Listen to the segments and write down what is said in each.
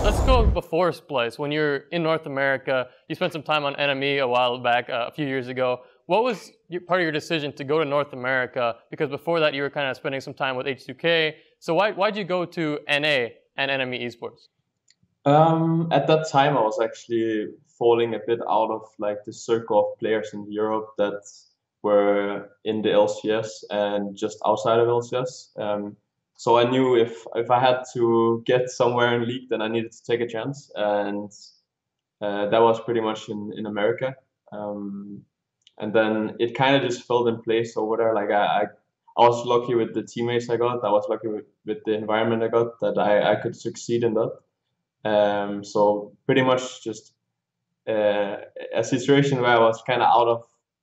Let's go before Splyce. When you're in North America, you spent some time on NME a while back, a few years ago. What was part of your decision to go to North America? Because before that, you were kind of spending some time with H2K. So why'd you go to NA and NME eSports? At that time, I was actually falling a bit out of like the circle of players in Europe that were in the LCS and just outside of LCS. So I knew if I had to get somewhere in league, then I needed to take a chance, and that was pretty much in America. And then it kind of just fell in place over there. Like I was lucky with the teammates I got. I was lucky with the environment I got that I could succeed in that. So pretty much just a situation where I was kind of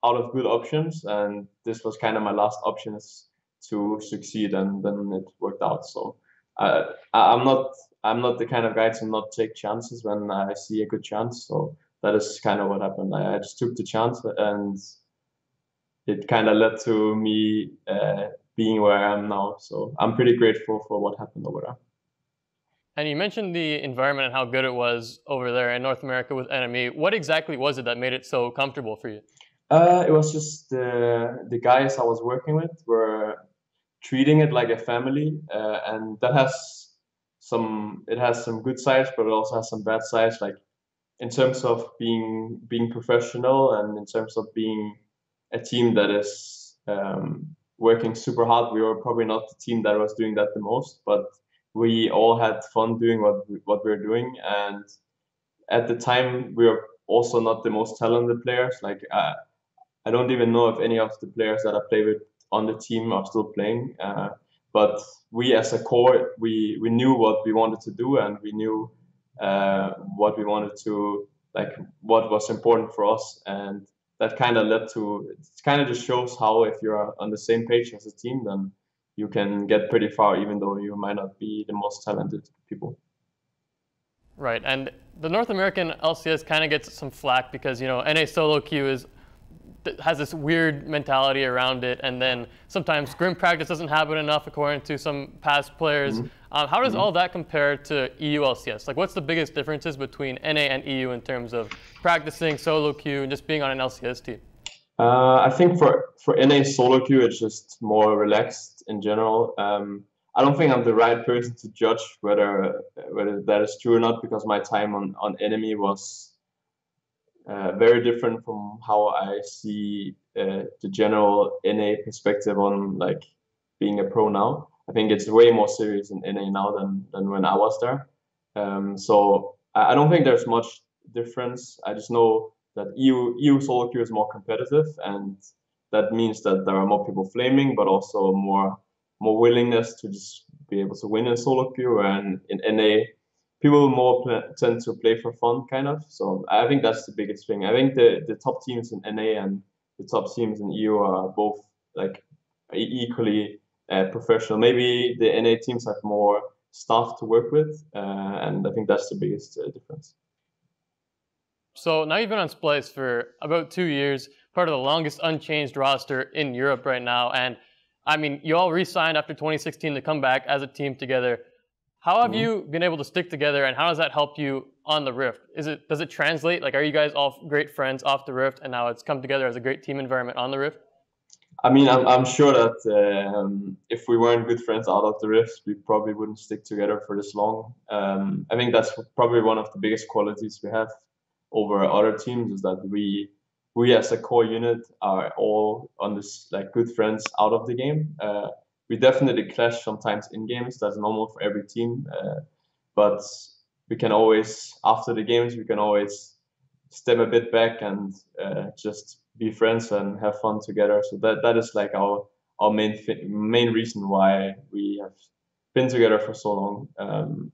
out of good options, and this was kind of my last options to succeed, and then it worked out. So I'm not the kind of guy to not take chances when I see a good chance. So that is kind of what happened. I just took the chance, and it kind of led to me being where I am now. So I'm pretty grateful for what happened over there. And you mentioned the environment and how good it was over there in North America with NME. What exactly was it that made it so comfortable for you? It was just the guys I was working with were treating it like a family, and that has some good sides, but it also has some bad sides. Like in terms of being professional, and in terms of being a team that is working super hard. We were probably not the team that was doing that the most, but we all had fun doing what we were doing. And at the time, we were also not the most talented players. Like I don't even know if any of the players that I play with on the team are still playing. But we, as a core, we knew what we wanted to do, and we knew what we wanted to, like, what was important for us, and that kind of led to, it kind of just shows how if you're on the same page as a team, then you can get pretty far, even though you might not be the most talented people. Right, and the North American LCS kind of gets some flack because, you know, NA solo queue has this weird mentality around it, and then sometimes scrim practice doesn't happen enough according to some past players. How does all that compare to EU LCS? Like, what's the biggest differences between NA and EU in terms of practicing solo queue and just being on an LCS team? I think for NA solo queue, it's just more relaxed in general. I don't think I'm the right person to judge whether that is true or not, because my time on NME was very different from how I see the general NA perspective on like being a pro now. I think it's way more serious in NA now than when I was there. So I don't think there's much difference. I just know that EU solo queue is more competitive, and that means that there are more people flaming, but also more willingness to just be able to win in solo queue. And in NA, people more tend to play for fun, kind of. So I think that's the biggest thing. I think the top teams in NA and the top teams in EU are both like equally professional. Maybe the NA teams have more staff to work with, and I think that's the biggest difference. So now you've been on Splyce for about 2 years, part of the longest unchanged roster in Europe right now. And I mean, you all re-signed after 2016 to come back as a team together. How have you been able to stick together, and how does that help you on the Rift? Does it translate? Like, are you guys all great friends off the Rift, and now it's come together as a great team environment on the Rift? I mean, I'm sure that if we weren't good friends out of the Rift, we probably wouldn't stick together for this long. I think that's probably one of the biggest qualities we have over other teams, is that we as a core unit are all on this like good friends out of the game. We definitely clash sometimes in games. That's normal for every team. But we can always, after the games, we can always step a bit back and just be friends and have fun together. So that is like our main reason why we have been together for so long.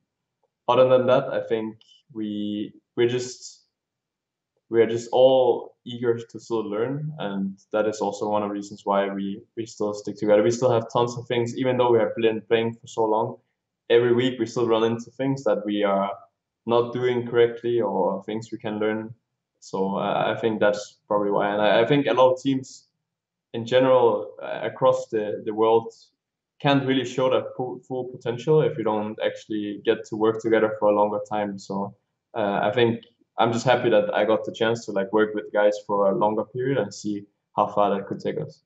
Other than that, I think we are just all eager to still learn, and that is also one of the reasons why we still stick together. We still have tons of things, even though we have been playing for so long. Every week we still run into things that we are not doing correctly, or things we can learn. So I think that's probably why. And I think a lot of teams in general across the world can't really show that full potential if you don't actually get to work together for a longer time. So I think I'm just happy that I got the chance to like work with guys for a longer period and see how far that could take us.